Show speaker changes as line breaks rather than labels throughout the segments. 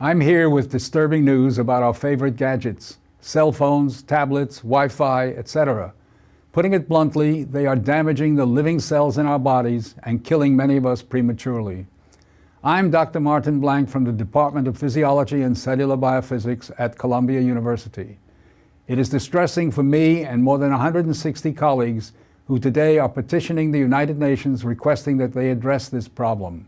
I'm here with disturbing news about our favorite gadgets, cell phones, tablets, Wi-Fi, etc. Putting it bluntly, they are damaging the living cells in our bodies and killing many of us prematurely. I'm Dr. Martin Blank from the Department of Physiology and Cellular Biophysics at Columbia University. It is distressing for me and more than 160 colleagues who today are petitioning the United Nations requesting that they address this problem.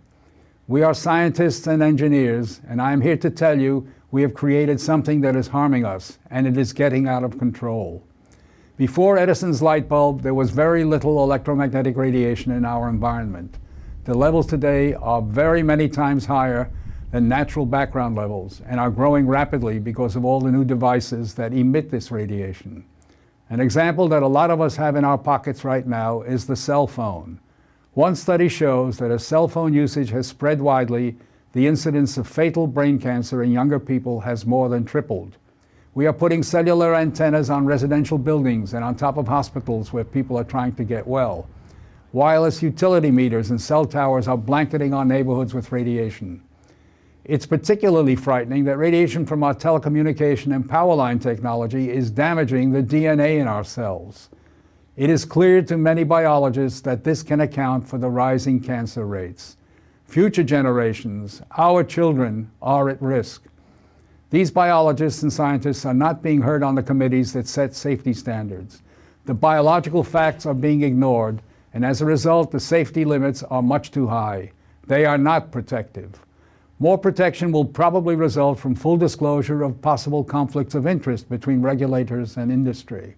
We are scientists and engineers, and I am here to tell you we have created something that is harming us, and it is getting out of control. Before Edison's light bulb, there was very little electromagnetic radiation in our environment. The levels today are very many times higher than natural background levels and are growing rapidly because of all the new devices that emit this radiation. An example that a lot of us have in our pockets right now is the cell phone. One study shows that as cell phone usage has spread widely, the incidence of fatal brain cancer in younger people has more than tripled. We are putting cellular antennas on residential buildings and on top of hospitals where people are trying to get well. Wireless utility meters and cell towers are blanketing our neighborhoods with radiation. It's particularly frightening that radiation from our telecommunication and power line technology is damaging the DNA in our cells. It is clear to many biologists that this can account for the rising cancer rates. Future generations, our children, are at risk. These biologists and scientists are not being heard on the committees that set safety standards. The biological facts are being ignored, and as a result, the safety limits are much too high. They are not protective. More protection will probably result from full disclosure of possible conflicts of interest between regulators and industry.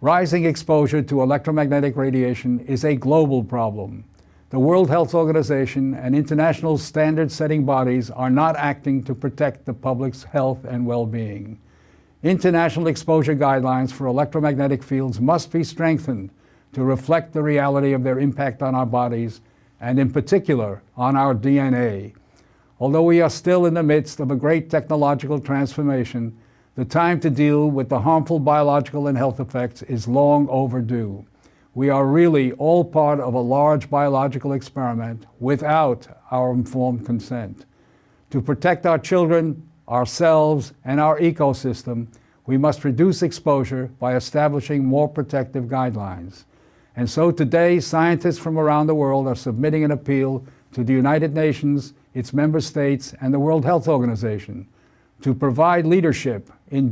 Rising exposure to electromagnetic radiation is a global problem. The World Health Organization and international standard-setting bodies are not acting to protect the public's health and well-being. International exposure guidelines for electromagnetic fields must be strengthened to reflect the reality of their impact on our bodies, and in particular, on our DNA. Although we are still in the midst of a great technological transformation, the time to deal with the harmful biological and health effects is long overdue. We are really all part of a large biological experiment without our informed consent. To protect our children, ourselves, and our ecosystem, we must reduce exposure by establishing more protective guidelines. And so today, scientists from around the world are submitting an appeal to the United Nations, its member states, and the World Health Organization to provide leadership in